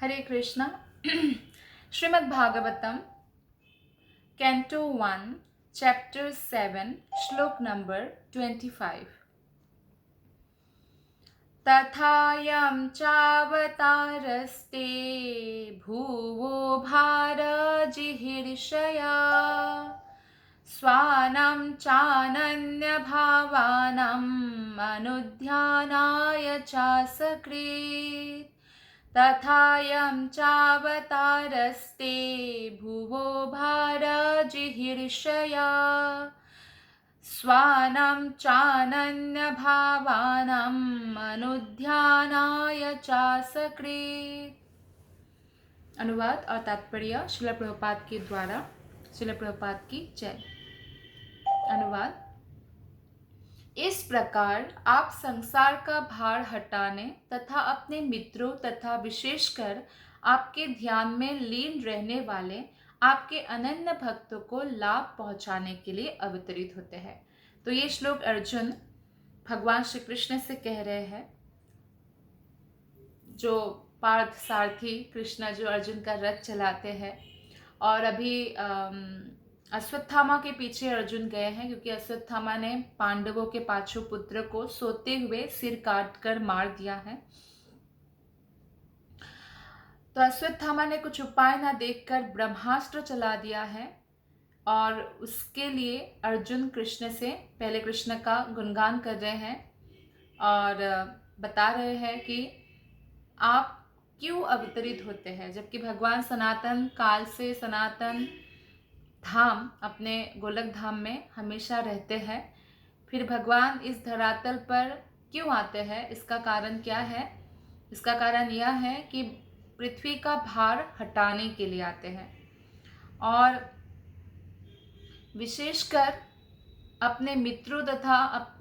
हरे Krishna. Shrimad Bhagavatam canto 1 chapter 7 श्लोक number 25। तथायं चावतारस्ते भुवो भारजिहीर्षया स्वानां चानन्यभावानाम् अनुध्यानाय चासकृत्। तथायं चावतारस्ते भुवो भारजिहीर्षया स्वानां चानन्यभावानाम् अनुध्यानाय चासकृत्। अनुवाद और तात्पर्य श्रील प्रभुपाद के द्वारा। श्रील प्रभुपाद की जय। अनुवाद। इस प्रकार आप संसार का भार हटाने तथा अपने मित्रों तथा विशेषकर आपके ध्यान में लीन रहने वाले आपके अनन्य भक्तों को लाभ पहुंचाने के लिए अवतरित होते हैं। तो ये श्लोक अर्जुन भगवान श्री कृष्ण से कह रहे हैं, जो पार्थ सारथी कृष्ण जो अर्जुन का रथ चलाते हैं। और अभी अश्वत्थामा के पीछे अर्जुन गए हैं, क्योंकि अश्वत्थामा ने पांडवों के पांचों पुत्र को सोते हुए सिर काट कर मार दिया है। तो अश्वत्थामा ने कुछ उपाय ना देखकर ब्रह्मास्त्र चला दिया है, और उसके लिए अर्जुन कृष्ण से पहले कृष्ण का गुणगान कर रहे हैं और बता रहे हैं कि आप क्यों अवतरित होते हैं, जबकि भगवान सनातन काल से सनातन धाम अपने गोलक धाम में हमेशा रहते हैं। फिर भगवान इस धरातल पर क्यों आते हैं, इसका कारण क्या है? इसका कारण यह है कि पृथ्वी का भार हटाने के लिए आते हैं, और विशेषकर अपने मित्रों तथा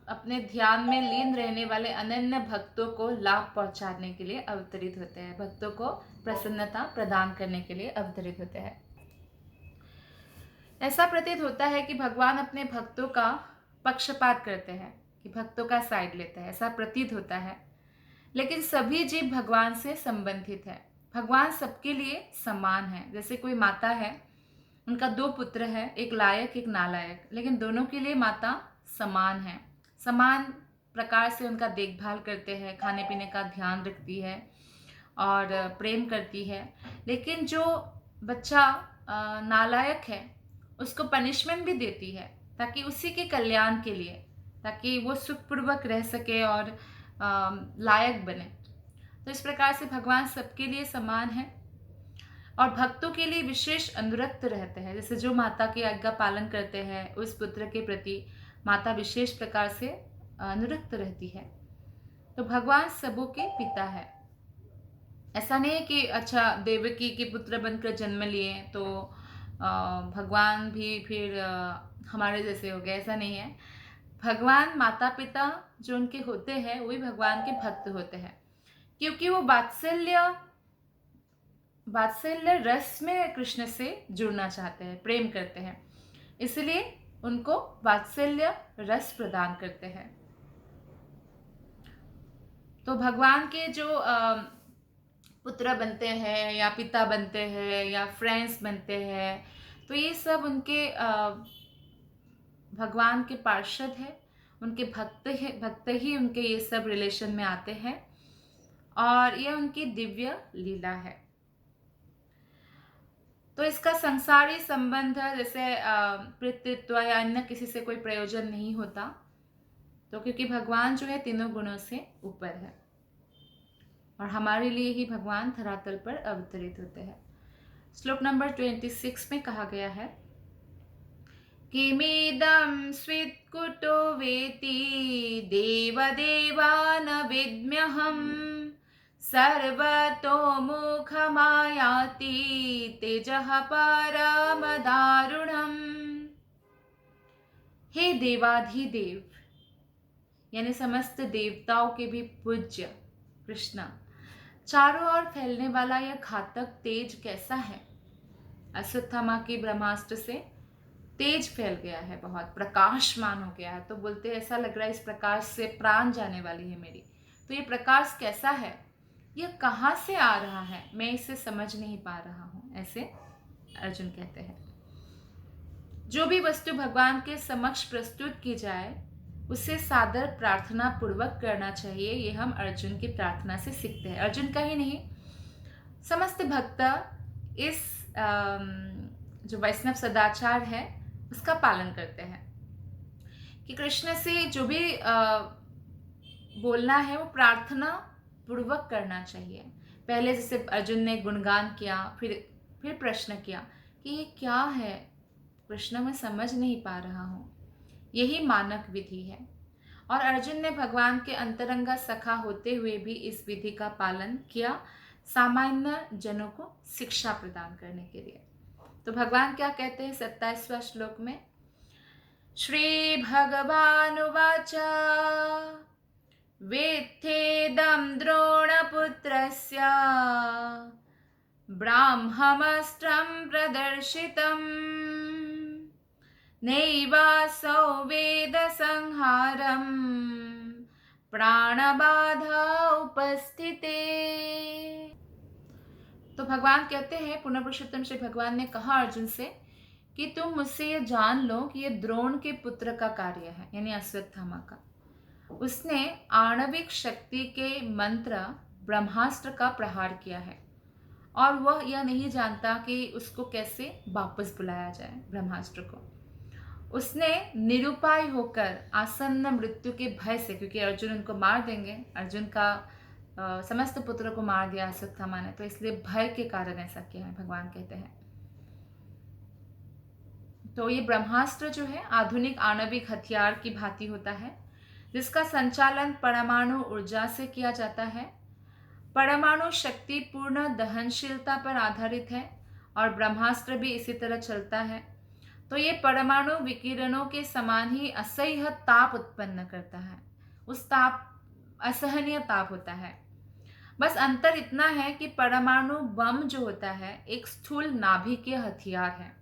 अपने ध्यान में लीन रहने वाले अनन्य भक्तों को लाभ पहुंचाने के लिए अवतरित होते हैं। भक्तों को प्रसन्नता प्रदान करने के लिए अवतरित होते हैं। ऐसा प्रतीत होता है कि भगवान अपने भक्तों का पक्षपात करते हैं, कि भक्तों का साइड लेते हैं, ऐसा प्रतीत होता है। लेकिन सभी जीव भगवान से संबंधित है। भगवान सबके लिए समान है। जैसे कोई माता है, उनका 2 पुत्र है, एक लायक एक नालायक, लेकिन दोनों के लिए माता समान है। समान प्रकार से उनका देखभाल करते हैं, खाने पीने का ध्यान रखती है और प्रेम करती है। लेकिन जो बच्चा नालायक है, उसको पनिशमेंट भी देती है, ताकि उसी के कल्याण के लिए, ताकि वो सुखपूर्वक रह सके और लायक बने। तो इस प्रकार से भगवान सबके लिए समान है और भक्तों के लिए विशेष अनुरक्त रहते हैं। जैसे जो माता की आज्ञा पालन करते हैं, उस पुत्र के प्रति माता विशेष प्रकार से अनुरक्त रहती है। तो भगवान सबों के पिता है। ऐसा नहीं है कि अच्छा देवकी के पुत्र बनकर जन्म लिए तो भगवान भी फिर हमारे जैसे हो गए, ऐसा नहीं है। भगवान माता पिता जो उनके होते हैं, वही भगवान के भक्त होते हैं, क्योंकि वो वात्सल्य रस में कृष्ण से जुड़ना चाहते हैं, प्रेम करते हैं, इसलिए उनको वात्सल्य रस प्रदान करते हैं। तो भगवान के जो पुत्र बनते हैं या पिता बनते हैं या फ्रेंड्स बनते हैं, तो ये सब उनके भगवान के पार्षद है, उनके भक्त ही उनके ये सब रिलेशन में आते हैं, और यह उनकी दिव्य लीला है। तो इसका संसारी संबंध जैसे पितृत्व या अन्य किसी से कोई प्रयोजन नहीं होता, तो क्योंकि भगवान जो है तीनों गुणों से ऊपर है, और हमारे लिए ही भगवान धरातल पर अवतरित होते हैं। श्लोक नंबर 26 में कहा गया है, किमिदं स्वित्कुटो वेति देवदेवा न विद्म्यहम् सर्वतो मुखमायाति तेजः परमदारुणम्। हे देवाधिदेव, यानी समस्त देवताओं के भी पूज्य कृष्ण, चारों ओर फैलने वाला यह घातक तेज कैसा है। अश्वत्थामा के ब्रह्मास्त्र से तेज फैल गया है, बहुत प्रकाशमान हो गया है। तो बोलते ऐसा लग रहा है इस प्रकाश से प्राण जाने वाली है मेरी। तो ये प्रकाश कैसा है? यह कहाँ से आ रहा है, मैं इसे समझ नहीं पा रहा हूँ, ऐसे अर्जुन कहते हैं। जो भी वस्तु भगवान के समक्ष प्रस्तुत की जाए उसे सादर प्रार्थना पूर्वक करना चाहिए। ये हम अर्जुन की प्रार्थना से सीखते हैं। अर्जुन का ही नहीं, समस्त भक्त इस जो वैष्णव सदाचार है उसका पालन करते हैं कि कृष्ण से जो भी बोलना है वो प्रार्थना पूर्वक करना चाहिए। पहले जैसे अर्जुन ने गुणगान किया, फिर प्रश्न किया कि ये क्या है कृष्ण, मैं समझ नहीं पा रहा हूँ। यही मानक विधि है। और अर्जुन ने भगवान के अंतरंगा सखा होते हुए भी इस विधि का पालन किया, सामान्य जनों को शिक्षा प्रदान करने के लिए। तो भगवान क्या कहते हैं 27वां श्लोक में, श्री भगवानुवाच वेत्थेदं द्रोणपुत्रस्य ब्राह्ममस्त्रं प्रदर्शितम् नैवासौ वेदसंहारं प्राणबाधा उपस्थिते। तो भगवान कहते हैं, पुनः पुरुषोत्तम श्री भगवान ने कहा अर्जुन से कि तुम मुझसे ये जान लो कि ये द्रोण के पुत्र का कार्य है, यानी अश्वत्थामा का। उसने आणविक शक्ति के मंत्र ब्रह्मास्त्र का प्रहार किया है और वह यह नहीं जानता कि उसको कैसे वापस बुलाया जाए ब्रह्मास्त्र को। उसने निरुपाय होकर आसन्न मृत्यु के भय से, क्योंकि अर्जुन उनको मार देंगे, अर्जुन का समस्त पुत्रों को मार दिया अश्वत्थामा ने, तो इसलिए भय के कारण ऐसा किया है, भगवान कहते हैं। तो ये ब्रह्मास्त्र जो है आधुनिक आणविक हथियार की भांति होता है, जिसका संचालन परमाणु ऊर्जा से किया जाता है। परमाणु शक्ति पूर्ण दहनशीलता पर आधारित है और ब्रह्मास्त्र भी इसी तरह चलता है। तो ये परमाणु विकिरणों के समान ही असह्य ताप उत्पन्न करता है। उस ताप असहनीय ताप होता है। बस अंतर इतना है कि परमाणु बम जो होता है एक स्थूल नाभिकीय हथियार है,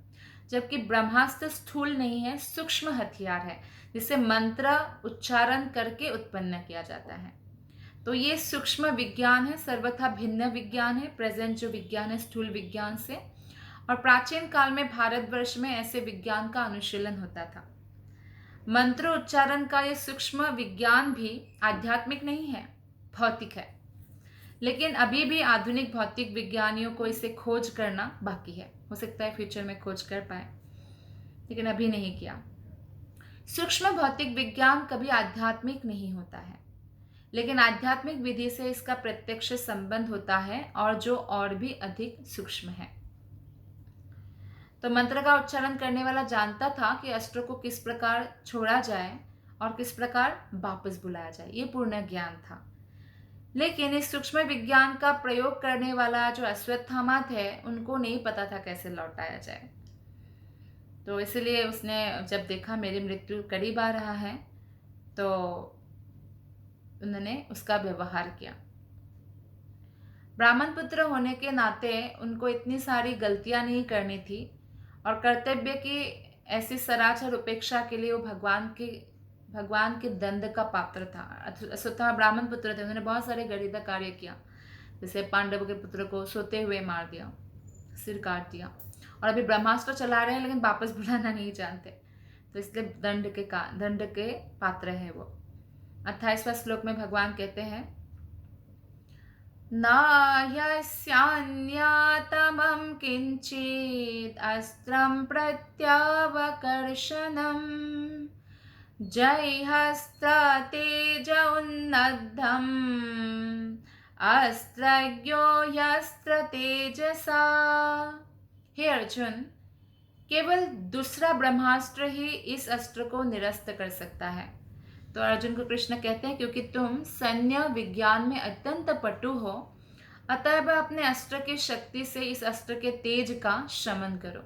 जबकि ब्रह्मास्त्र स्थूल नहीं है, सूक्ष्म हथियार है, जिसे मंत्र उच्चारण करके उत्पन्न किया जाता है। तो ये सूक्ष्म विज्ञान है, सर्वथा भिन्न विज्ञान है। प्रेजेंट जो विज्ञान है स्थूल विज्ञान से, और प्राचीन काल में भारतवर्ष में ऐसे विज्ञान का अनुशीलन होता था। मंत्र उच्चारण का ये सूक्ष्म विज्ञान भी आध्यात्मिक नहीं है, भौतिक है, लेकिन अभी भी आधुनिक भौतिक विज्ञानियों को इसे खोज करना बाकी है। हो सकता है फ्यूचर में खोज कर पाए, लेकिन अभी नहीं किया। सूक्ष्म भौतिक विज्ञान कभी आध्यात्मिक नहीं होता है, लेकिन आध्यात्मिक विधि से इसका प्रत्यक्ष संबंध होता है, और जो और भी अधिक सूक्ष्म है। तो मंत्र का उच्चारण करने वाला जानता था कि अस्त्र को किस प्रकार छोड़ा जाए और किस प्रकार वापस बुलाया जाए, ये पूर्ण ज्ञान था। लेकिन इस सूक्ष्म विज्ञान का प्रयोग करने वाला जो अश्वत्थामा थे, उनको नहीं पता था कैसे लौटाया जाए। तो इसलिए उसने जब देखा मेरी मृत्यु करीब आ रहा है, तो उन्होंने उसका व्यवहार किया। ब्राह्मण पुत्र होने के नाते उनको इतनी सारी गलतियां नहीं करनी थी, और कर्तव्य की ऐसी सरासर उपेक्षा के लिए वो भगवान के दंड का पात्र था। अश्वत्थामा ब्राह्मण पुत्र थे, उन्होंने बहुत सारे घृणित कार्य किया, जैसे पांडवों के पुत्र को सोते हुए मार दिया, सिर काट दिया, और अभी ब्रह्मास्त्र चला रहे हैं लेकिन वापस बुलाना नहीं जानते, तो इसलिए दंड के पात्र है वो। 28वां श्लोक में भगवान कहते हैं, नायस्यान्यातमं किंचित् अस्त्रं प्रत्यावकर्षणम् जयहस्त्रतेज उन्नद्धम् अस्त्रज्ञो यस्त्र तेजसा। हे अर्जुन, केवल दूसरा ब्रह्मास्त्र ही इस अस्त्र को निरस्त कर सकता है। तो अर्जुन को कृष्ण कहते हैं, क्योंकि तुम सैन्य विज्ञान में अत्यंत पटु हो, अतः अपने अस्त्र की शक्ति से इस अस्त्र के तेज का शमन करो।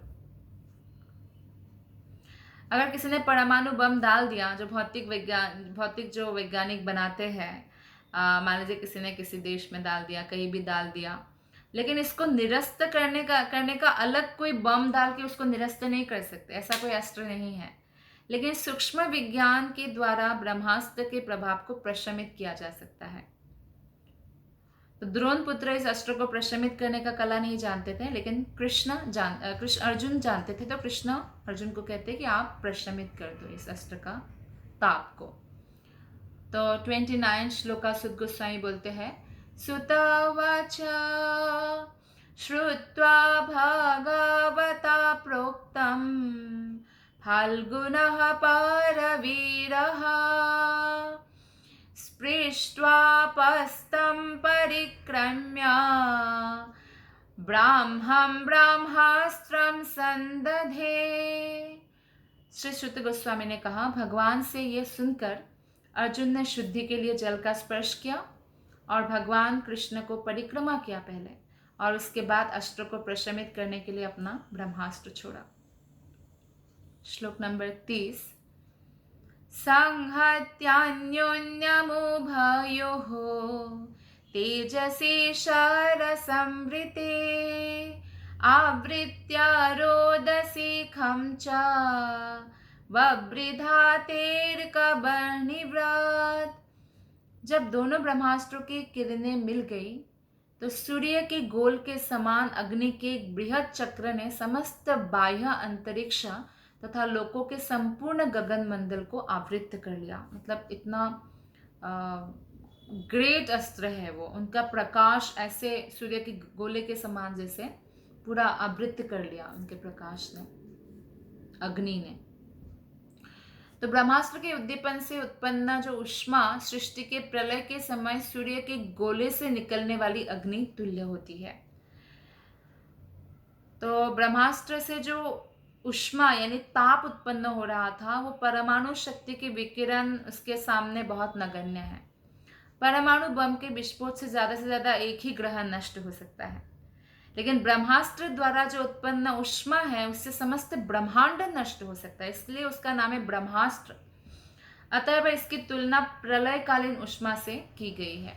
अगर किसी ने परमाणु बम डाल दिया, जो भौतिक जो वैज्ञानिक बनाते हैं, मान लीजिए किसी ने किसी देश में डाल दिया, कहीं भी डाल दिया, लेकिन इसको निरस्त करने का अलग कोई बम डाल के उसको निरस्त नहीं कर सकते, ऐसा कोई अस्त्र नहीं है। लेकिन सूक्ष्म विज्ञान के द्वारा ब्रह्मास्त्र के प्रभाव को प्रशमित किया जा सकता है। तो द्रोण पुत्र इस अस्त्र को प्रशमित करने का कला नहीं जानते थे, लेकिन कृष्ण अर्जुन जानते थे। तो कृष्ण अर्जुन को कहते हैं कि आप प्रशमित कर दो इस अस्त्र का ताप को। तो 29 श्लोका सुत गोस्वामी बोलते हैं, सुतवाच श्रुत्वा भगवता प्रोक्तम फाल्गुनः परवीरः स्पृष्ट्वा पस्तं परिक्रम्य ब्रह्मास्त्रं संदधे। श्री श्रुत गोस्वामी ने कहा, भगवान से यह सुनकर अर्जुन ने शुद्धि के लिए जल का स्पर्श किया और भगवान कृष्ण को परिक्रमा किया पहले, और उसके बाद अस्त्र को प्रशमित करने के लिए अपना ब्रह्मास्त्र छोड़ा। श्लोक नंबर 30, संहत्यान्योन्यमुभयोः तेजसी शरसंवृते आवृत्य रोदसी खं च ववृधातेर्कबर्णिव्रत। जब दोनों ब्रह्मास्त्रों की किरणें मिल गई तो सूर्य के गोल के समान अग्नि के एक बृहद चक्र ने समस्त बाह्य अंतरिक्ष तथा लोकों के संपूर्ण गगन मंडल को आवृत्त कर लिया। मतलब इतना ग्रेट अस्त्र है वो। उनका प्रकाश ऐसे सूर्य के गोले के समान जैसे पूरा आवृत्त कर लिया उनके प्रकाश ने, अग्नि ने। तो ब्रह्मास्त्र के उद्दीपन से उत्पन्न जो उष्मा सृष्टि के प्रलय के समय सूर्य के गोले से निकलने वाली अग्नि तुल्य होती है। तो ब्रह्मास्त्र से जो उष्मा यानी ताप उत्पन्न हो रहा था, वो परमाणु शक्ति के विकिरण उसके सामने बहुत नगण्य है। परमाणु बम के विस्फोट से ज्यादा एक ही ग्रह नष्ट हो सकता है, लेकिन ब्रह्मास्त्र द्वारा जो उत्पन्न उष्मा है उससे समस्त ब्रह्मांड नष्ट हो सकता है, इसलिए उसका नाम है ब्रह्मास्त्र। अतः इसकी तुलना प्रलयकालीन उष्मा से की गई है।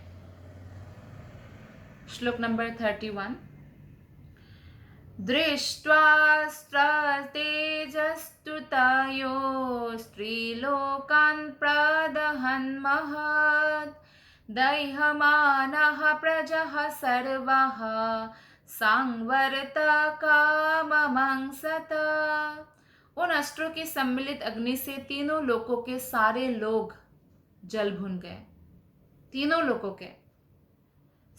श्लोक नंबर 31, दृष्ट्वास्त्रतेजस्तुतयो स्त्रीलोकान् प्रदहन् महत् दह्यमानः प्रजः सर्वः सांवर्तकाममंसत। उन अस्त्रों की सम्मिलित अग्नि से तीनों लोकों के सारे लोग जल भुन गए। तीनों लोकों के,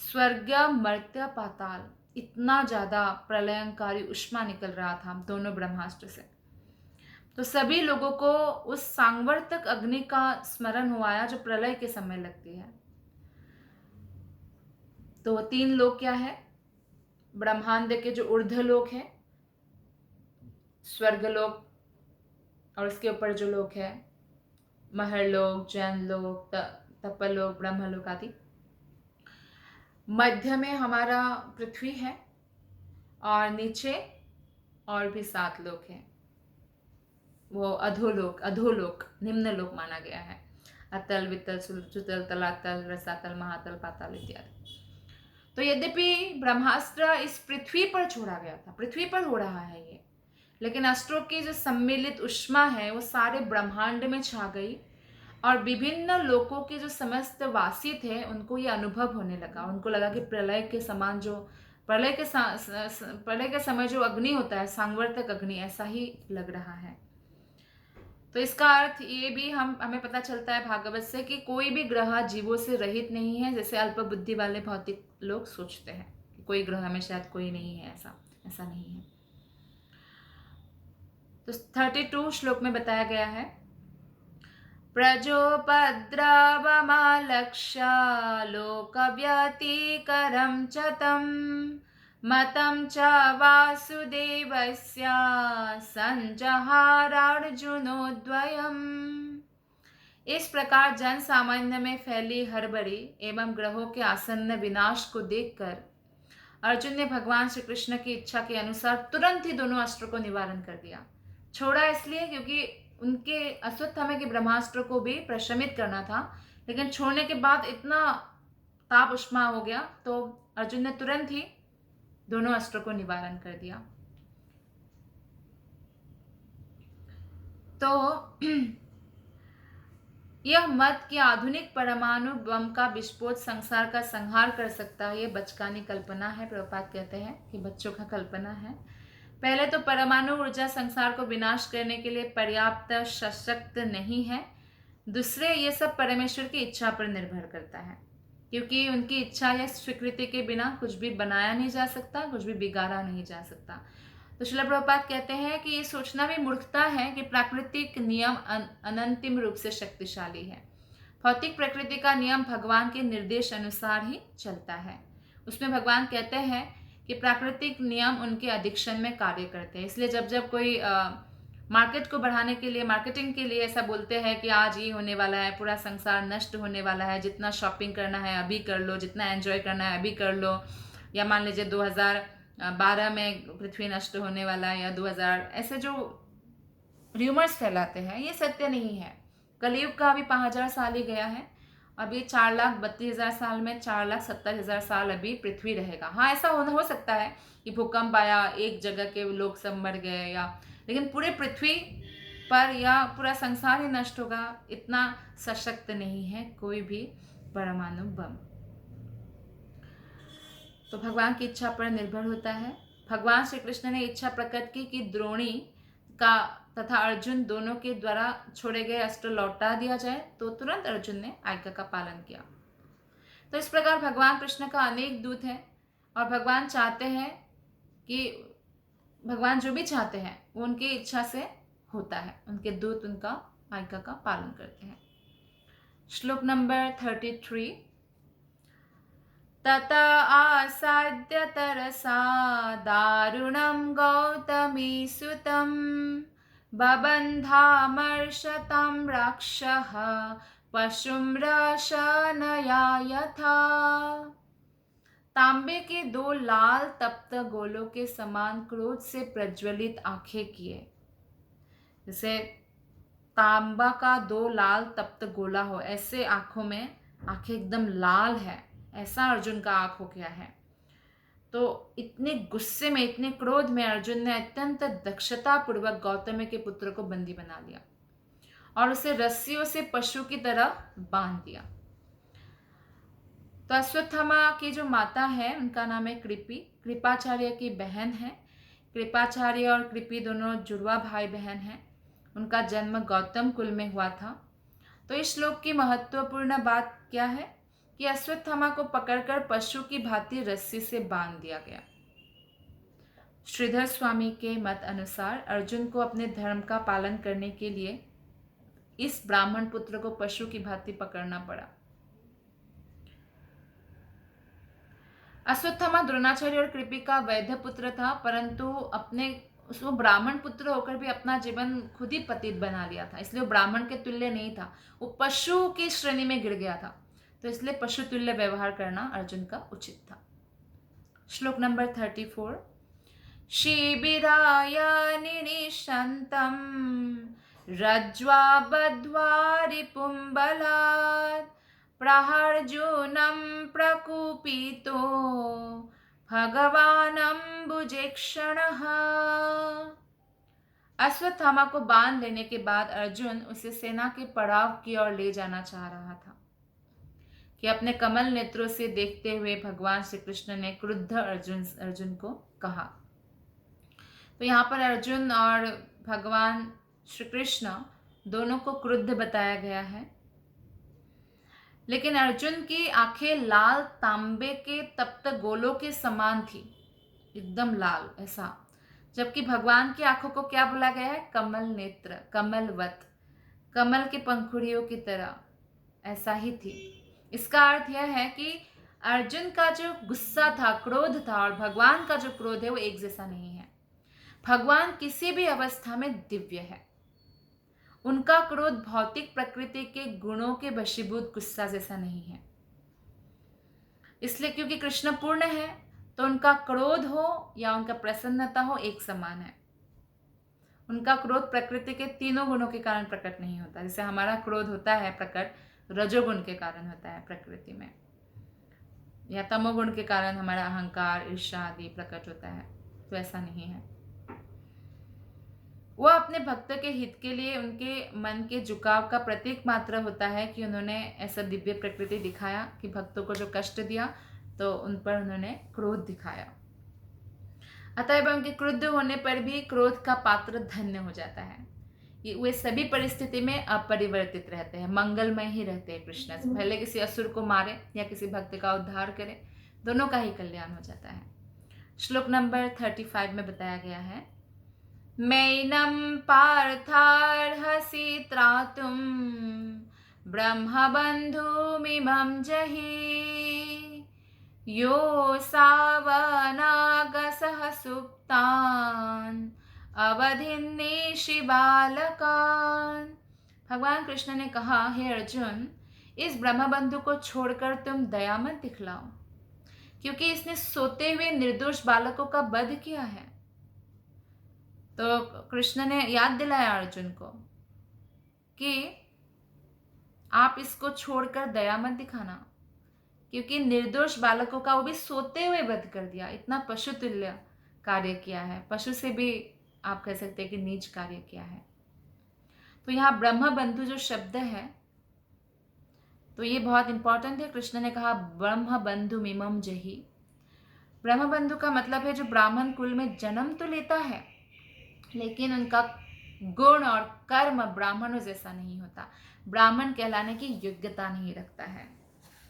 स्वर्ग मर्त्य पाताल, इतना ज्यादा प्रलयंकारी उष्मा निकल रहा था दोनों ब्रह्मास्त्र से। तो सभी लोगों को उस सांवर्तक अग्नि का स्मरण हुआ जो प्रलय के समय लगती है। तो तीन लोक क्या है? ब्रह्मांड के जो ऊर्ध्व लोक है, स्वर्गलोक, और उसके ऊपर जो लोक है महरलोक, जैनलोक, तपलोक, ब्रह्मलोक आदि। मध्य में हमारा पृथ्वी है और नीचे और भी 7 लोक हैं। वो अधोलोक निम्न लोक माना गया है। अतल, वितल, सुतल, तलातल, रसातल, महातल, पाताल इत्यादि। तो यद्यपि ब्रह्मास्त्र इस पृथ्वी पर छोड़ा गया था, पृथ्वी पर हो रहा है ये, लेकिन अस्त्रों की जो सम्मिलित उष्मा है वो सारे ब्रह्मांड में छा गई और विभिन्न लोकों के जो समस्त वासी थे उनको ये अनुभव होने लगा। उनको लगा कि प्रलय के समान जो प्रलय के समय जो अग्नि होता है, सांवर्तक अग्नि, ऐसा ही लग रहा है। तो इसका अर्थ ये भी हमें पता चलता है भागवत से कि कोई भी ग्रह जीवों से रहित नहीं है, जैसे अल्प बुद्धि वाले भौतिक लोग सोचते हैं कि कोई ग्रह में शायद कोई नहीं है। ऐसा नहीं है। तो 32 श्लोक में बताया गया है, प्रजोपद्रवमालक्ष्य लोकव्यतिकरं च तं मतं च वासुदेवस्य संजहारार्जुनोद्वयम्। इस प्रकार जन सामान्य में फैली हड़बड़ी एवं ग्रहों के आसन्न विनाश को देखकर अर्जुन ने भगवान श्री कृष्ण की इच्छा के अनुसार तुरंत ही दोनों अस्त्रों को निवारण कर दिया। छोड़ा इसलिए क्योंकि उनके अश्वत्थामा के ब्रह्मास्त्र को भी प्रशमित करना था, लेकिन छोड़ने के बाद इतना ताप उष्मा हो गया तो अर्जुन ने तुरंत ही दोनों अस्त्रों को निवारण कर दिया। तो यह मत कि आधुनिक परमाणु बम का विस्फोट संसार का संहार कर सकता है, ये बचकानी कल्पना है। प्रभुपाद कहते हैं कि बच्चों का कल्पना है। पहले तो परमाणु ऊर्जा संसार को विनाश करने के लिए पर्याप्त सशक्त नहीं है। दूसरे, ये सब परमेश्वर की इच्छा पर निर्भर करता है, क्योंकि उनकी इच्छा या स्वीकृति के बिना कुछ भी बनाया नहीं जा सकता, कुछ भी बिगाड़ा नहीं जा सकता। तो श्रील प्रभुपाद कहते हैं कि ये सोचना भी मूर्खता है कि प्राकृतिक नियम अनंतिम रूप से शक्तिशाली है। भौतिक प्रकृति का नियम भगवान के निर्देश अनुसार ही चलता है। उसमें भगवान कहते हैं कि प्राकृतिक नियम उनके अधिक्षण में कार्य करते हैं। इसलिए जब जब कोई मार्केट को बढ़ाने के लिए, मार्केटिंग के लिए ऐसा बोलते हैं कि आज ये होने वाला है, पूरा संसार नष्ट होने वाला है, जितना शॉपिंग करना है अभी कर लो, जितना एंजॉय करना है अभी कर लो, या मान लीजिए 2012 में पृथ्वी नष्ट होने वाला है, या 2000, ऐसे जो र्यूमर्स फैलाते हैं ये सत्य नहीं है। कलयुग का अभी 5000 साल ही गया है। अभी 4,32,000 साल में 4,70,000 साल अभी पृथ्वी रहेगा। हाँ, ऐसा हो सकता है कि भूकंप आया, एक जगह के लोग सब मर गए, या लेकिन पूरे पृथ्वी पर या पूरा संसार ही नष्ट होगा, इतना सशक्त नहीं है कोई भी परमाणु बम। तो भगवान की इच्छा पर निर्भर होता है। भगवान श्री कृष्ण ने इच्छा प्रकट की कि द्रोणी का तथा अर्जुन दोनों के द्वारा छोड़े गए अस्त्र लौटा दिया जाए, तो तुरंत अर्जुन ने आज्ञा का पालन किया। तो इस प्रकार भगवान कृष्ण का अनेक दूत हैं, और भगवान चाहते हैं कि भगवान जो भी चाहते हैं वो उनकी इच्छा से होता है। उनके दूत उनका आज्ञा का पालन करते हैं। श्लोक नंबर 33। तत आसाद्य तरसा दारुणं गौतमी सुतं बबन्धामर्षतं राक्षः पशुं रशनया यथा। तांबे के 2 लाल तप्त गोलों के समान क्रोध से प्रज्वलित आंखें किए। जैसे तांबा का 2 लाल तप्त गोला हो, ऐसे आंखों में, आंखें एकदम लाल है, ऐसा अर्जुन का आंख हो गया है। तो इतने गुस्से में, इतने क्रोध में अर्जुन ने अत्यंत दक्षता पूर्वक गौतम के पुत्र को बंदी बना लिया और उसे रस्सियों से पशु की तरह बांध दिया। तो अश्वत्थामा की जो माता है उनका नाम है कृपि, कृपाचार्य की बहन है। कृपाचार्य और कृपि दोनों जुड़वा भाई बहन हैं। उनका जन्म गौतम कुल में हुआ था। तो इस श्लोक की महत्वपूर्ण बात क्या है कि अश्वत्थामा को पकड़कर पशु की भांति रस्सी से बांध दिया गया। श्रीधर स्वामी के मत अनुसार अर्जुन को अपने धर्म का पालन करने के लिए इस ब्राह्मण पुत्र को पशु की भांति पकड़ना पड़ा। अश्वत्थामा द्रोणाचार्य और कृपि का वैध पुत्र था, परंतु वो ब्राह्मण पुत्र होकर भी अपना जीवन खुद ही पतित बना लिया था, इसलिए वो ब्राह्मण के तुल्य नहीं था, वो पशु की श्रेणी में गिर गया था। तो इसलिए पशु तुल्य व्यवहार करना अर्जुन का उचित था। श्लोक नंबर 34। शिबिराय निनिशन्तं रज्ज्वा बद्ध्वा रिपुं बलात् प्राहार्जुनं प्रकुपितो भगवानम्बुजेक्षणः। अश्वत्थामा को बांध लेने के बाद अर्जुन उसे सेना के पड़ाव की ओर ले जाना चाह रहा था कि अपने कमल नेत्रों से देखते हुए भगवान श्री कृष्ण ने क्रुद्ध अर्जुन को कहा। तो यहाँ पर अर्जुन और भगवान श्री कृष्ण दोनों को क्रुद्ध बताया गया है, लेकिन अर्जुन की आंखें लाल तांबे के तप्त गोलों के समान थी, एकदम लाल ऐसा, जबकि भगवान की आंखों को क्या बोला गया है? कमल नेत्र, कमलवत, कमल के पंखुड़ियों की तरह ऐसा ही थी। इसका अर्थ यह है कि अर्जुन का जो गुस्सा था, क्रोध था, और भगवान का जो क्रोध है वो एक जैसा नहीं है। भगवान किसी भी अवस्था में दिव्य है। उनका क्रोध भौतिक प्रकृति के गुणों के वशीभूत गुस्सा जैसा नहीं है। इसलिए क्योंकि कृष्ण पूर्ण है तो उनका क्रोध हो या उनका प्रसन्नता हो एक समान है। उनका क्रोध प्रकृति के तीनों गुणों के कारण प्रकट नहीं होता। जैसे हमारा क्रोध होता है प्रकट रजोगुण के कारण होता है प्रकृति में, या तमोगुण के कारण हमारा अहंकार, ईर्ष्या आदि प्रकट होता है। तो ऐसा नहीं है। वह अपने भक्त के हित के लिए उनके मन के झुकाव का प्रतीक मात्र होता है कि उन्होंने ऐसा दिव्य प्रकृति दिखाया कि भक्तों को जो कष्ट दिया तो उन पर उन्होंने क्रोध दिखाया। अतः उनके क्रुद्ध होने पर भी क्रोध का पात्र धन्य हो जाता है। वे सभी परिस्थिति में अपरिवर्तित रहते हैं, मंगलमय ही रहते हैं कृष्ण से। पहले किसी असुर को मारे या किसी भक्त का उद्धार करे, दोनों का ही कल्याण हो जाता है। श्लोक नंबर 35 में बताया गया है, मैनम पार्थार्हसि त्रातुम ब्रह्मबन्धुमिमं जहि यो सावनागसः सुप्तान् अवधिन्नेषि बालकान्। भगवान कृष्ण ने कहा, हे अर्जुन, इस ब्रह्मबंधु को छोड़कर तुम दया मत दिखलाओ, क्योंकि इसने सोते हुए निर्दोष बालकों का वध किया है। तो कृष्ण ने याद दिलाया अर्जुन को कि आप इसको छोड़कर दया मत दिखाना, क्योंकि निर्दोष बालकों का वो भी सोते हुए वध कर दिया। इतना पशुतुल्य कार्य किया है, पशु से भी आप कह सकते हैं कि नीच कार्य किया है। तो यहाँ ब्रह्म बंधु जो शब्द है तो ये बहुत इंपॉर्टेंट है। कृष्ण ने कहा ब्रह्म बंधु मिमम जही। ब्रह्म बंधु का मतलब है जो ब्राह्मण कुल में जन्म तो लेता है, लेकिन उनका गुण और कर्म ब्राह्मणों जैसा नहीं होता, ब्राह्मण कहलाने की योग्यता नहीं रखता है।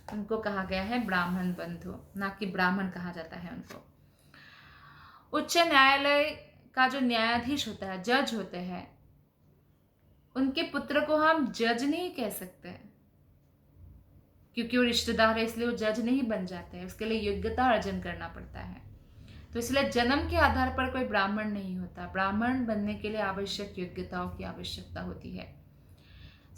उनको कहा गया है ब्राह्मण बंधु, ना कि ब्राह्मण कहा जाता है उनको। उच्च न्यायालय का जो न्यायाधीश होता है, जज होते हैं, उनके पुत्र को हम जज नहीं कह सकते, क्योंकि वो रिश्तेदार है इसलिए वो जज नहीं बन जाते हैं। उसके लिए योग्यता अर्जन करना पड़ता है। तो इसलिए जन्म के आधार पर कोई ब्राह्मण नहीं होता। ब्राह्मण बनने के लिए आवश्यक योग्यताओं की आवश्यकता होती है।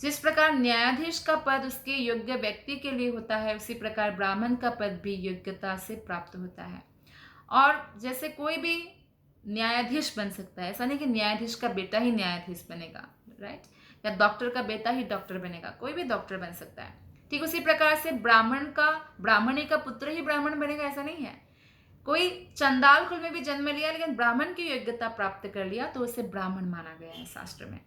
जिस प्रकार न्यायाधीश का पद उसके योग्य व्यक्ति के लिए होता है, उसी प्रकार ब्राह्मण का पद भी योग्यता से प्राप्त होता है। और जैसे कोई भी न्यायाधीश बन सकता है, ऐसा नहीं कि न्यायाधीश का बेटा ही न्यायाधीश बनेगा, राइट, या डॉक्टर का बेटा ही डॉक्टर बनेगा। कोई भी डॉक्टर बन सकता है। ठीक उसी प्रकार से ब्राह्मणी का पुत्र ही ब्राह्मण बनेगा, ऐसा नहीं है। कोई चंडाल कुल में भी जन्म लिया लेकिन ब्राह्मण की योग्यता प्राप्त कर लिया तो उसे ब्राह्मण माना गया है शास्त्र में।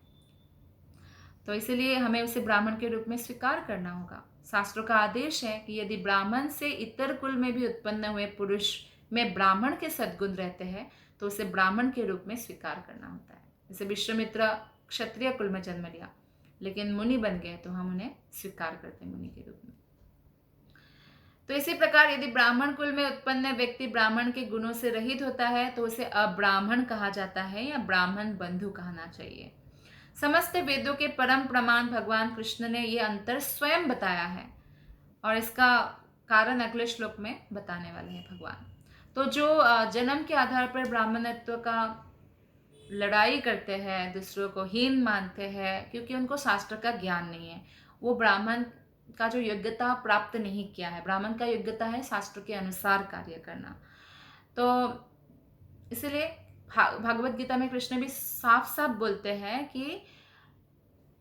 तो इसीलिए हमें उसे ब्राह्मण के रूप में स्वीकार करना होगा। शास्त्रों का आदेश है कि यदि ब्राह्मण से इतर कुल में भी उत्पन्न हुए पुरुष में ब्राह्मण के सद्गुण रहते हैं तो उसे ब्राह्मण के रूप में स्वीकार करना होता है। जैसे विश्वामित्र क्षत्रिय कुल में जन्म लिया लेकिन मुनि बन गए तो हम उन्हें स्वीकार करते हैं मुनि के रूप में। तो इसी प्रकार यदि ब्राह्मण कुल में उत्पन्न व्यक्ति ब्राह्मण के गुणों से रहित होता है तो उसे अब्राह्मण कहा जाता है या ब्राह्मण बंधु कहना चाहिए। समस्त वेदों के परम प्रमाण भगवान कृष्ण ने यह अंतर स्वयं बताया है और इसका कारण अगले श्लोक में बताने वाले हैं भगवान। तो जो जन्म के आधार पर ब्राह्मणत्व का लड़ाई करते हैं, दूसरों को हीन मानते हैं क्योंकि उनको शास्त्र का ज्ञान नहीं है, वो ब्राह्मण का जो योग्यता प्राप्त नहीं किया है। ब्राह्मण का योग्यता है शास्त्र के अनुसार कार्य करना। तो इसलिए भगवत गीता में कृष्ण भी साफ साफ बोलते हैं कि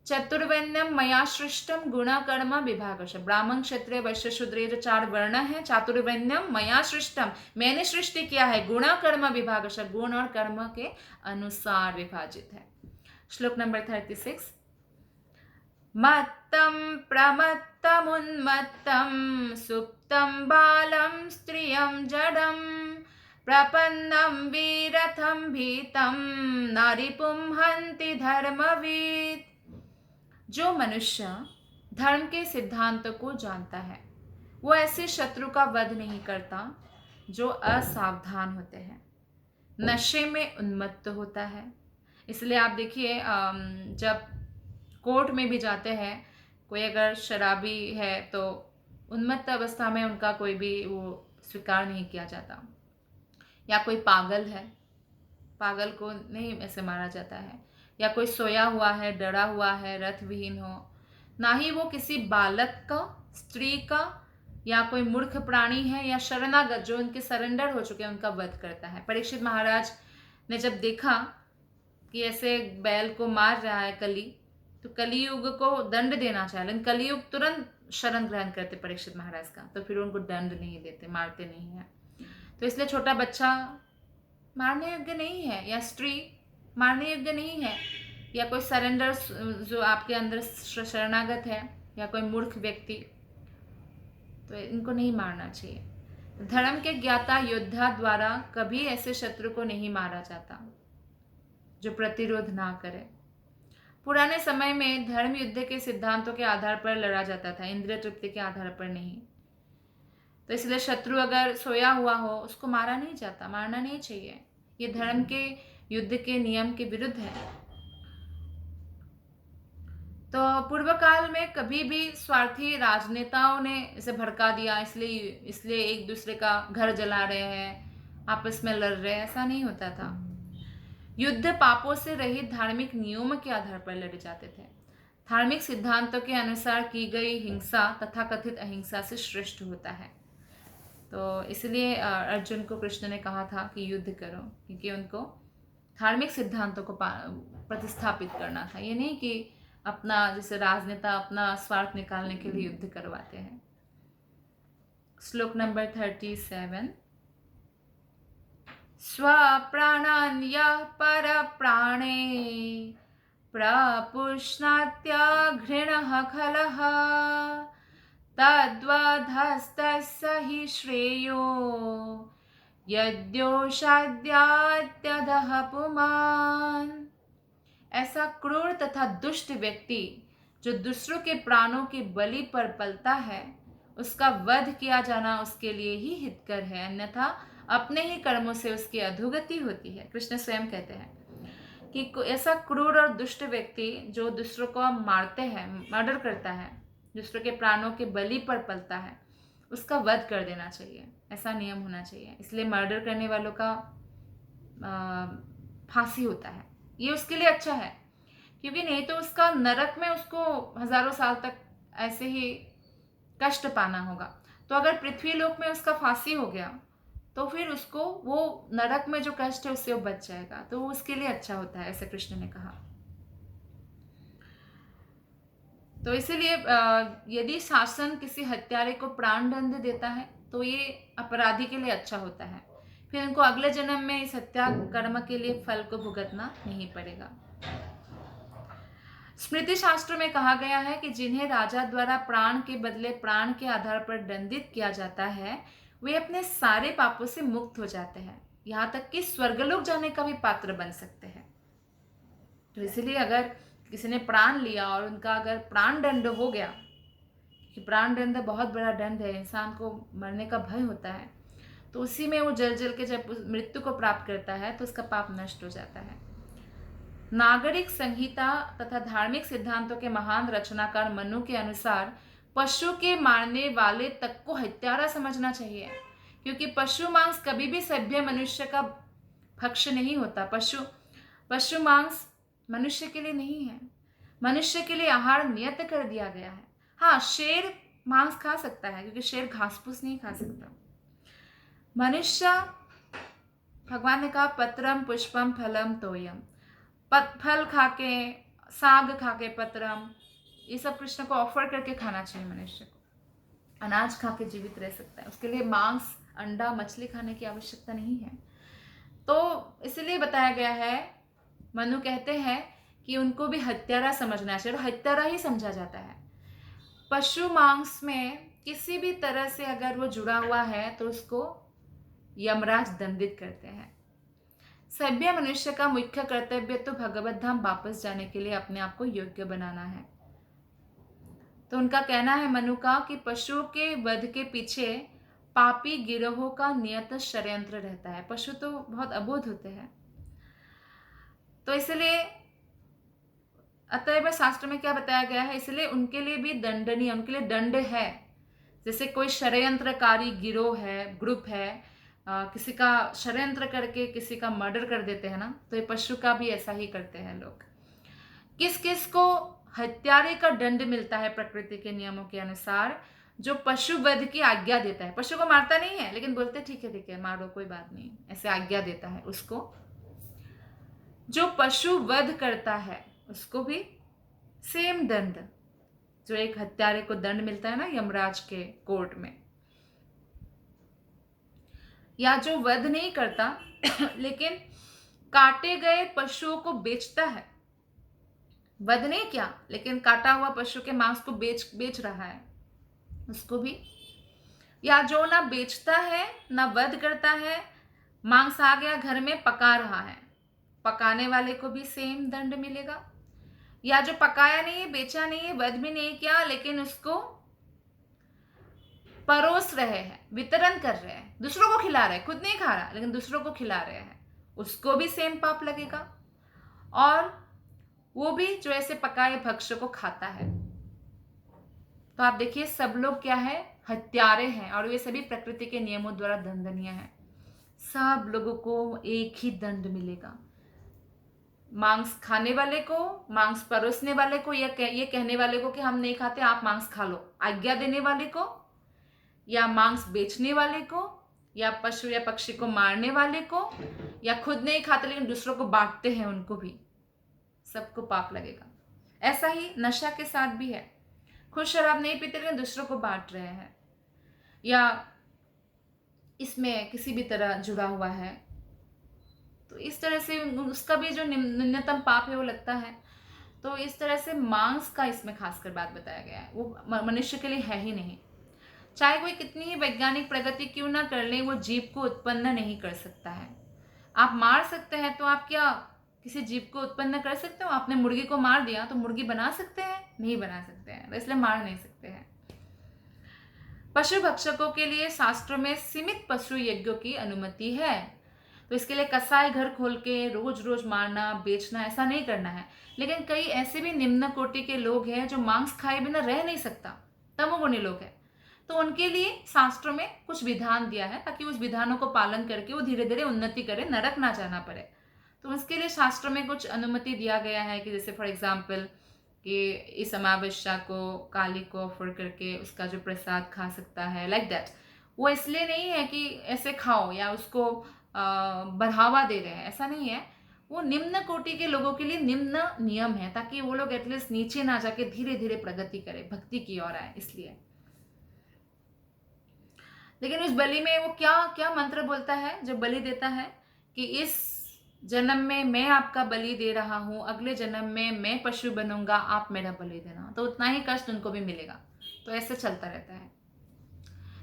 चतुर्वर्ण्यम मया सृष्टम गुण कर्म विभागश। ब्राह्मण क्षत्रिय वैश्य शूद्र ये जो 4 वर्ण है, चातुर्वर्ण्यम मया सृष्टम, मैंने सृष्टि किया है, गुण कर्म विभागश, गुण और कर्म के अनुसार विभाजित है। श्लोक नंबर 36, मत्तं प्रमत्तमुन्मत्तं सुप्तं बालं स्त्रियं जडं प्रपन्नं वीरथं भीतं नारिपुं हन्ति धर्मवीत्। जो मनुष्य धर्म के सिद्धांत को जानता है वो ऐसे शत्रु का वध नहीं करता जो असावधान होते हैं, नशे में उन्मत्त होता है। इसलिए आप देखिए जब कोर्ट में भी जाते हैं, कोई अगर शराबी है तो उन्मत्त अवस्था में उनका कोई भी वो स्वीकार नहीं किया जाता, या कोई पागल है, पागल को नहीं ऐसे मारा जाता है, या कोई सोया हुआ है, डरा हुआ है, रथ विहीन हो, ना ही वो किसी बालक का, स्त्री का, या कोई मूर्ख प्राणी है या शरणागत जो उनके सरेंडर हो चुके हैं उनका वध करता है। परीक्षित महाराज ने जब देखा कि ऐसे बैल को मार रहा है कली, तो कलियुग को दंड देना चाहिए, लेकिन कलियुग तुरंत शरण ग्रहण करते परीक्षित महाराज का, तो फिर उनको दंड नहीं देते, मारते नहीं है। तो इसलिए छोटा बच्चा मारने योग्य नहीं है, या स्त्री मारने योग्य नहीं है, या कोई सरेंडर जो आपके अंदर शरणागत है, या कोई मूर्ख व्यक्ति, तो इनको नहीं मारना चाहिए। धर्म के ज्ञाता योद्धा द्वारा कभी ऐसे शत्रु को नहीं मारा जाता जो प्रतिरोध ना करे। पुराने समय में धर्म युद्ध के सिद्धांतों के आधार पर लड़ा जाता था, इंद्रिय तृप्ति के आधार पर नहीं। तो इसलिए शत्रु अगर सोया हुआ हो उसको मारा नहीं जाता, मारना नहीं चाहिए। ये धर्म के युद्ध के नियम के विरुद्ध है। तो पूर्व काल में कभी भी स्वार्थी राजनेताओं ने इसे भड़का दिया, इसलिए एक दूसरे का घर जला रहे हैं, आपस में लड़ रहे हैं, ऐसा नहीं होता था। युद्ध पापों से रहित धार्मिक नियमों के आधार पर लड़े जाते थे। धार्मिक सिद्धांतों के अनुसार की गई हिंसा तथाकथित अहिंसा से श्रेष्ठ होता है। तो इसलिए अर्जुन को कृष्ण ने कहा था कि युद्ध करो, क्योंकि उनको धार्मिक सिद्धांतों को प्रतिस्थापित करना था। ये नहीं कि अपना, जैसे राजनेता अपना स्वार्थ निकालने के लिए युद्ध करवाते हैं। श्लोक नंबर 37। स्वप्राणान् यः परप्राणे प्रपुष्णात्यघृणः खलः तद्वधस्तस्य हि श्रेयो यद्योषाद्यात्यधः पुमान्। ऐसा क्रूर तथा दुष्ट व्यक्ति जो दूसरों के प्राणों के बलि पर पलता है, उसका वध किया जाना उसके लिए ही हितकर है, अन्यथा अपने ही कर्मों से उसकी अधोगति होती है। कृष्ण स्वयं कहते हैं कि ऐसा क्रूर और दुष्ट व्यक्ति जो दूसरों को मारते हैं, मर्डर करता है, दूसरों के प्राणों के बलि पर पलता है, उसका वध कर देना चाहिए। ऐसा नियम होना चाहिए। इसलिए मर्डर करने वालों का फांसी होता है। ये उसके लिए अच्छा है, क्योंकि नहीं तो उसका नरक में उसको हजारों साल तक ऐसे ही कष्ट पाना होगा। तो अगर पृथ्वी लोक में उसका फांसी हो गया तो फिर उसको वो नरक में जो कष्ट है उससे वो बच जाएगा, तो वो उसके लिए अच्छा होता है, ऐसे कृष्ण ने कहा। तो इसीलिए यदि शासन किसी हत्यारे को प्राण दंड देता है तो ये अपराधी के लिए अच्छा होता है, फिर उनको अगले जन्म में इस हत्या कर्म के लिए फल को भुगतना नहीं पड़ेगा। स्मृति शास्त्र में कहा गया है कि जिन्हें राजा द्वारा प्राण के बदले प्राण के आधार पर दंडित किया जाता है, वे अपने सारे पापों से मुक्त हो जाते हैं, यहाँ तक कि स्वर्गलोक जाने का भी पात्र बन सकते हैं। तो इसलिए अगर किसी ने प्राण लिया और उनका अगर प्राण दंड हो गया, कि प्राण दंड बहुत बड़ा दंड है, इंसान को मरने का भय होता है, तो उसी में वो जल जल के जब मृत्यु को प्राप्त करता है तो उसका पाप नष्ट हो जाता है। नागरिक संहिता तथा धार्मिक सिद्धांतों के महान रचनाकार मनु के अनुसार पशु के मारने वाले तक को हत्यारा समझना चाहिए, क्योंकि पशु मांस कभी भी सभ्य मनुष्य का भक्ष्य नहीं होता। पशु मांस मनुष्य के लिए नहीं है, मनुष्य के लिए आहार नियत कर दिया गया है। हाँ, शेर मांस खा सकता है, क्योंकि शेर घास फूस नहीं खा सकता। मनुष्य, भगवान ने कहा पत्रम पुष्पम फलम तोयम, फल खाके, साग खाके, पत्रम, ये सब कृष्ण को ऑफर करके खाना चाहिए। मनुष्य को अनाज खा के जीवित रह सकता है, उसके लिए मांस, अंडा, मछली खाने की आवश्यकता नहीं है। तो इसलिए बताया गया है, मनु कहते हैं कि उनको भी हत्यारा समझना चाहिए, और हत्यारा ही समझा जाता है। पशु मांस में किसी भी तरह से अगर वो जुड़ा हुआ है तो उसको यमराज दंडित करते हैं। सभ्य मनुष्य का मुख्य कर्तव्य तो भगवत धाम वापस जाने के लिए अपने आप को योग्य बनाना है। तो उनका कहना है, मनु का, कि पशुओं के वध के पीछे पापी गिरोहों का नियत षड्यंत्र रहता है। पशु तो बहुत अबोध होते हैं, तो इसलिए अतएव शास्त्र में क्या बताया गया है, इसलिए उनके लिए भी दंडनीय, उनके लिए दंड है। जैसे कोई षड्यंत्रकारी गिरोह है, ग्रुप है, किसी का षड्यंत्र करके किसी का मर्डर कर देते हैं ना, तो ये पशु का भी ऐसा ही करते हैं लोग। किस किस को हत्यारे का दंड मिलता है प्रकृति के नियमों के अनुसार? जो पशु वध की आज्ञा देता है, पशु को मारता नहीं है लेकिन बोलते ठीक है मारो, कोई बात नहीं, ऐसे आज्ञा देता है उसको। जो पशु वध करता है उसको भी सेम दंड, जो एक हत्यारे को दंड मिलता है ना यमराज के कोर्ट में, या जो वध नहीं करता लेकिन काटे गए पशुओं को बेचता है, वध नहीं क्या, लेकिन काटा हुआ पशु के मांस को बेच रहा है, उसको भी। या जो ना बेचता है ना वध करता है, मांस आ गया घर में, पका रहा है, पकाने वाले को भी सेम दंड मिलेगा। या जो पकाया नहीं है, बेचा नहीं है, वध भी नहीं किया, लेकिन उसको परोस रहे हैं, वितरण कर रहे हैं, दूसरों को खिला रहे हैं, खुद नहीं खा रहा लेकिन दूसरों को खिला रहे हैं, उसको भी सेम पाप लगेगा। और वो भी जो ऐसे पकाए भक्ष्य को खाता है। तो आप देखिए सब लोग क्या है, हत्यारे हैं, और वे सभी प्रकृति के नियमों द्वारा दंडनीय हैं। सब लोगों को एक ही दंड मिलेगा। मांस खाने वाले को, मांस परोसने वाले को, या ये कहने वाले को कि हम नहीं खाते आप मांस खा लो, आज्ञा देने वाले को, या मांस बेचने वाले को, या पशु या पक्षी को मारने वाले को, या खुद नहीं खाते लेकिन दूसरों को बांटते हैं, उनको भी, सबको पाप लगेगा। ऐसा ही नशा के साथ भी है, खुद शराब नहीं पीते लेकिन दूसरों को बांट रहे हैं, या इसमें किसी भी तरह जुड़ा हुआ है, तो इस तरह से उसका भी जो न्यूनतम पाप है वो लगता है। तो इस तरह से मांस का इसमें खासकर बात बताया गया है, वो मनुष्य के लिए है ही नहीं। चाहे कोई कितनी ही वैज्ञानिक प्रगति क्यों ना कर ले, वो जीव को उत्पन्न नहीं कर सकता है। आप मार सकते हैं तो आप क्या किसी जीव को उत्पन्न कर सकते हो? आपने मुर्गी को मार दिया तो मुर्गी बना सकते हैं? नहीं बना सकते हैं, तो इसलिए मार नहीं सकते हैं। पशु भक्षकों के लिए शास्त्रों में सीमित पशु यज्ञों की अनुमति है, तो इसके लिए कसाई घर खोल के रोज रोज मारना बेचना ऐसा नहीं करना है। लेकिन कई ऐसे भी निम्न कोटि के लोग हैं जो मांस खाए बिना रह नहीं सकता, तमोगुणी लोग हैं, तो उनके लिए शास्त्रों में कुछ विधान दिया है ताकि उस विधानों को पालन करके वो धीरे धीरे उन्नति करे, नरक ना जाना पड़े। तो उसके लिए शास्त्रों में कुछ अनुमति दिया गया है कि जैसे फॉर एग्जाम्पल कि इस अमावस्या को काली को ऑफर करके उसका जो प्रसाद खा सकता है, लाइक दैट। वो इसलिए नहीं है कि ऐसे खाओ या उसको बढ़ावा दे रहे हैं, ऐसा नहीं है। वो निम्न कोटि के लोगों के लिए निम्न नियम है ताकि वो लोग एटलीस्ट नीचे ना जाके धीरे धीरे प्रगति करें, भक्ति की ओर आए, इसलिए। लेकिन उस बलि में वो क्या क्या मंत्र बोलता है जब बलि देता है कि इस जन्म में मैं आपका बलि दे रहा हूं, अगले जन्म में मैं पशु बनूंगा, आप मेरा बलि देना, तो उतना ही कष्ट उनको भी मिलेगा। तो ऐसे चलता रहता है।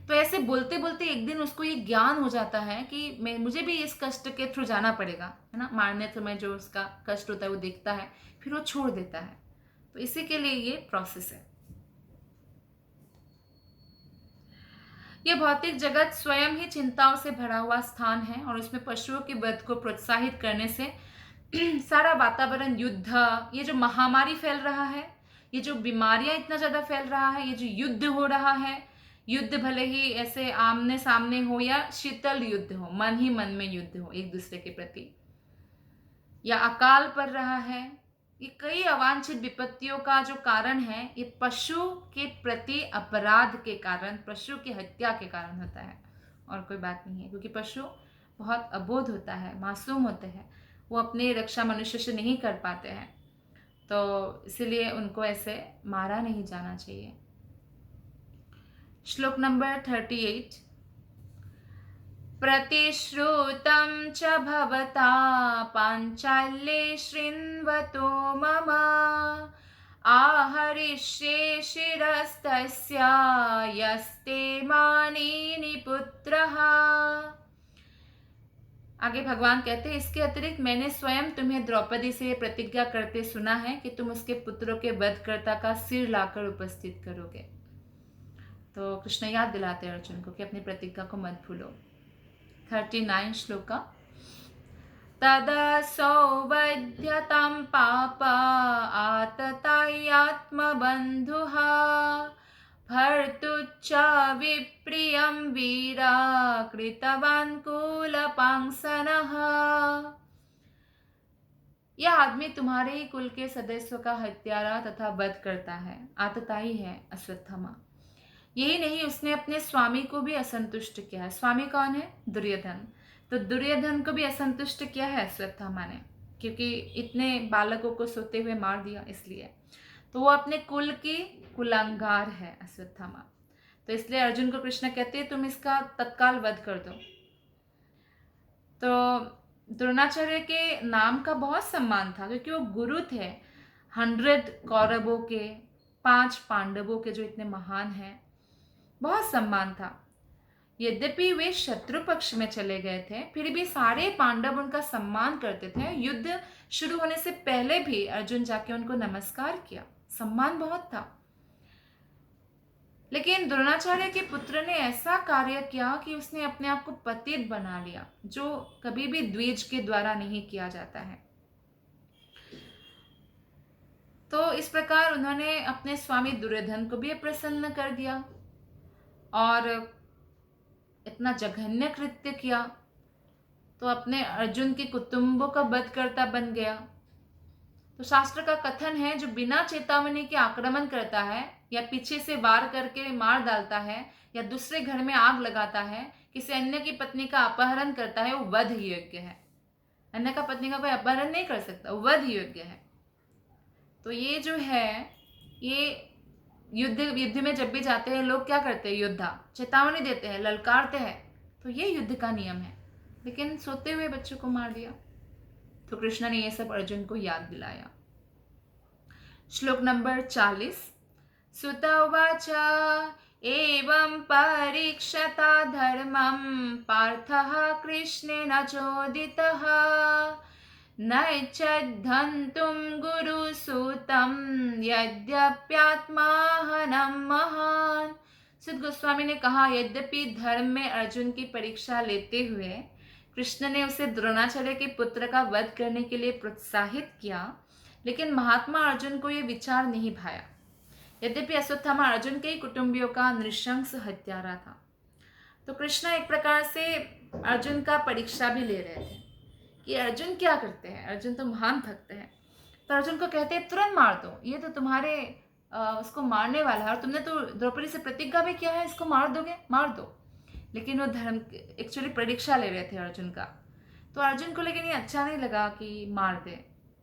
तो ऐसे बोलते बोलते एक दिन उसको ये ज्ञान हो जाता है कि मुझे भी इस कष्ट के थ्रू जाना पड़ेगा, है ना। मारने समय जो उसका कष्ट होता है वो देखता है, फिर वो छोड़ देता है। तो इसी के लिए ये प्रोसेस है। यह भौतिक जगत स्वयं ही चिंताओं से भरा हुआ स्थान है और उसमें पशुओं के वध को प्रोत्साहित करने से सारा वातावरण युद्ध, ये जो महामारी फैल रहा है, ये जो बीमारियां इतना ज्यादा फैल रहा है, ये जो युद्ध हो रहा है, युद्ध भले ही ऐसे आमने सामने हो या शीतल युद्ध हो, मन ही मन में युद्ध हो एक दूसरे के प्रति, या अकाल पड़ रहा है, ये कई अवांछित विपत्तियों का जो कारण है ये पशु के प्रति अपराध के कारण, पशु की हत्या के कारण होता है, और कोई बात नहीं है। क्योंकि पशु बहुत अबोध होता है, मासूम होते हैं, वो अपनी रक्षा मनुष्य से नहीं कर पाते हैं, तो इसीलिए उनको ऐसे मारा नहीं जाना चाहिए। श्लोक नंबर 38। प्रतिश्रुतं च भवता पाञ्चाल्ये शृण्वतो मम, आहरिष्ये शिरस्तस्य यस्ते मानिनि पुत्रः। आगे भगवान कहते हैं, इसके अतिरिक्त मैंने स्वयं तुम्हें द्रौपदी से प्रतिज्ञा करते सुना है कि तुम उसके पुत्रों के वधकर्ता का सिर लाकर उपस्थित करोगे। तो कृष्ण याद दिलाते हैं अर्जुन को कि अपनी प्रतिज्ञा को मत भूलो। 39 श्लोक। तदा सौवध्यतां पाप आततायात्मबन्धुः भर्तुश्च विप्रियं वीरा कृतवान् कुलपांसनः। यह आदमी तुम्हारे ही कुल के सदस्यों का हत्यारा तथा वध करता है, आतताई है अश्वत्थामा। यही नहीं, उसने अपने स्वामी को भी असंतुष्ट किया है। स्वामी कौन है? दुर्योधन। तो दुर्योधन को भी असंतुष्ट किया है अश्वत्थामा ने, क्योंकि इतने बालकों को सोते हुए मार दिया, इसलिए। तो वो अपने कुल की कुलांगार है अश्वत्थामा। तो इसलिए अर्जुन को कृष्ण कहते हैं तुम इसका तत्काल वध कर दो। तो द्रोणाचार्य के नाम का बहुत सम्मान था क्योंकि वो गुरु थे 100 कौरवों के, 5 पांडवों के जो इतने महान हैं। बहुत सम्मान था। यद्यपि वे शत्रु पक्ष में चले गए थे, फिर भी सारे पांडव उनका सम्मान करते थे। युद्ध शुरू होने से पहले भी अर्जुन जाके उनको नमस्कार किया। सम्मान बहुत था। लेकिन द्रोणाचार्य के पुत्र ने ऐसा कार्य किया कि उसने अपने आप को पतित बना लिया, जो कभी भी द्विज के द्वारा नहीं किया जाता है। तो इस प्रकार उन्होंने अपने स्वामी दुर्योधन को भी अप्रसन्न कर दिया और इतना जघन्य कृत्य किया, तो अपने अर्जुन के कुटुंबों का वधकर्ता बन गया। तो शास्त्र का कथन है, जो बिना चेतावनी के आक्रमण करता है या पीछे से वार करके मार डालता है या दूसरे घर में आग लगाता है, किसी अन्य की पत्नी का अपहरण करता है, वो वध योग्य है। अन्य का पत्नी का कोई अपहरण नहीं कर सकता, वो वध योग्य है। तो ये जो है, ये युद्ध में जब भी जाते हैं लोग क्या करते हैं, योद्धा चेतावनी देते हैं, ललकारते हैं, तो ये युद्ध का नियम है। लेकिन सोते हुए बच्चों को मार दिया। तो कृष्ण ने ये सब अर्जुन को याद दिलाया। श्लोक नंबर 40। सुत उवाच एवं परीक्षता धर्मं पार्थः कृष्णेन चोदितः नैच्छद्धन्तुं गुरुसूतं यद्यप्यात्माहनं महान्। सुत गोस्वामी ने कहा, यद्यपि धर्म में अर्जुन की परीक्षा लेते हुए कृष्ण ने उसे द्रोणाचार्य के पुत्र का वध करने के लिए प्रोत्साहित किया, लेकिन महात्मा अर्जुन को यह विचार नहीं भाया। यद्यपि अश्वत्थामा अर्जुन के ही कुटुंबियों का नृशंस हत्यारा था। तो कृष्ण एक प्रकार से अर्जुन का परीक्षा भी ले रहे थे कि अर्जुन क्या करते हैं। अर्जुन तो महान भक्त है, तो अर्जुन को कहते हैं तुरंत मार दो, ये तो तुम्हारे उसको मारने वाला है, और तुमने तो द्रौपदी से प्रतिज्ञा भी किया है, इसको मार दोगे, मार दो। लेकिन वो धर्म एक्चुअली परीक्षा ले रहे थे अर्जुन का। तो अर्जुन को लेकिन ये अच्छा नहीं लगा कि मार दे।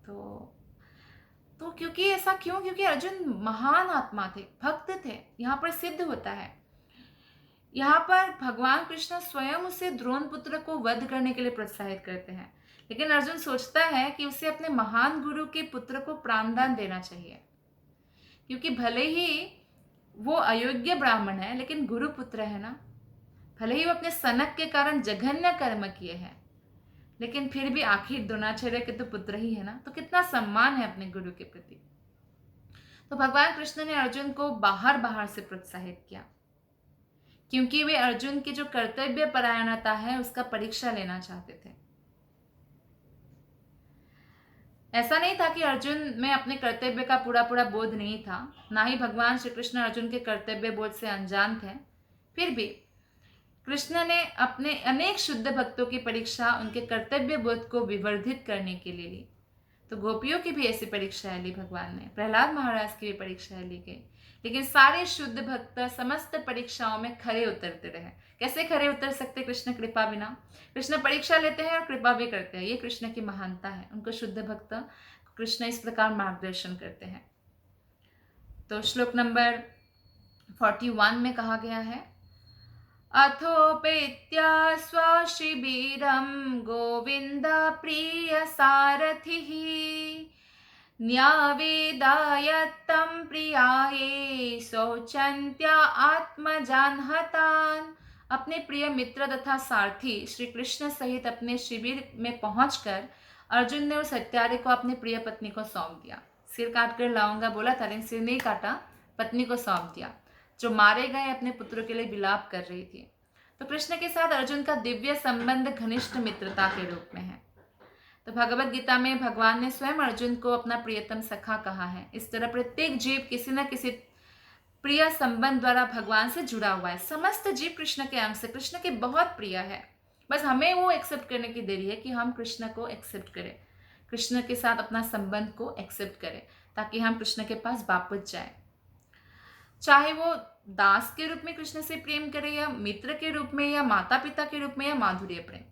तो क्योंकि ऐसा क्यों? क्योंकि अर्जुन महान आत्मा थे, भक्त थे। यहाँ पर सिद्ध होता है, यहाँ पर भगवान कृष्ण स्वयं उसे द्रोण पुत्र को वध करने के लिए प्रोत्साहित करते हैं, लेकिन अर्जुन सोचता है कि उसे अपने महान गुरु के पुत्र को प्राणदान देना चाहिए, क्योंकि भले ही वो अयोग्य ब्राह्मण है लेकिन गुरु पुत्र है ना। भले ही वो अपने सनक के कारण जघन्य कर्म किए हैं, लेकिन फिर भी आखिर द्रोणाचार्य के तो पुत्र ही है ना, तो कितना सम्मान है अपने गुरु के प्रति। तो भगवान कृष्ण ने अर्जुन को बाहर से प्रोत्साहित किया, क्योंकि वे अर्जुन की जो कर्तव्य परायणता है उसका परीक्षा लेना चाहते थे। ऐसा नहीं था कि अर्जुन में अपने कर्तव्य का पूरा बोध नहीं था, ना ही भगवान श्री कृष्ण अर्जुन के कर्तव्य बोध से अनजान थे। फिर भी कृष्ण ने अपने अनेक शुद्ध भक्तों की परीक्षा उनके कर्तव्य बोध को विवर्धित करने के लिए ली। तो गोपियों की भी ऐसी परीक्षाएं ली भगवान ने, प्रहलाद महाराज की भी परीक्षाएं ली गई, लेकिन सारे शुद्ध भक्त समस्त परीक्षाओं में खरे उतरते रहे। कैसे खरे उतर सकते कृष्ण कृपा बिना? कृष्ण परीक्षा लेते हैं और कृपा भी करते हैं, ये कृष्ण की महानता है। उनको शुद्ध भक्त कृष्ण इस प्रकार मार्गदर्शन करते हैं। तो श्लोक नंबर 41 में कहा गया है, अथोपेत्य स्वशिबिरं गोविंद प्रिय सारथिः न्यावेदायत्तं प्रियाये शोचन्त्या आत्मजान् हतान्। अपने प्रिय मित्र तथा सारथी श्री कृष्ण सहित अपने शिविर में पहुंचकर अर्जुन ने उस हत्यारे को अपने प्रिय पत्नी को सौंप दिया। सिर काट कर लाऊंगा बोला था, लेकिन सिर नहीं काटा, पत्नी को सौंप दिया, जो मारे गए अपने पुत्रों के लिए विलाप कर रही थी। तो कृष्ण के साथ अर्जुन का दिव्य संबंध घनिष्ठ मित्रता के रूप में है। तो भगवत गीता में भगवान ने स्वयं अर्जुन को अपना प्रियतम सखा कहा है। इस तरह प्रत्येक जीव किसी न किसी प्रिय संबंध द्वारा भगवान से जुड़ा हुआ है। समस्त जीव कृष्ण के अंश से, कृष्ण के बहुत प्रिय है। बस हमें वो एक्सेप्ट करने की देरी है कि हम कृष्ण को एक्सेप्ट करें, कृष्ण के साथ अपना संबंध को एक्सेप्ट करें, ताकि हम कृष्ण के पास वापस जाए। चाहे वो दास के रूप में कृष्ण से प्रेम करे, या मित्र के रूप में, या माता पिता के रूप में, या माधुर्य प्रेम।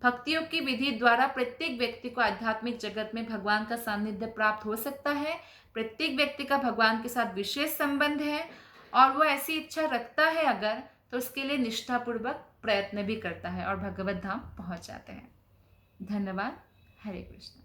भक्तियों की विधि द्वारा प्रत्येक व्यक्ति को आध्यात्मिक जगत में भगवान का सानिध्य प्राप्त हो सकता है। प्रत्येक व्यक्ति का भगवान के साथ विशेष संबंध है, और वो ऐसी इच्छा रखता है अगर, तो उसके लिए निष्ठापूर्वक प्रयत्न भी करता है और भगवत धाम पहुंच जाते हैं। धन्यवाद। हरे कृष्ण।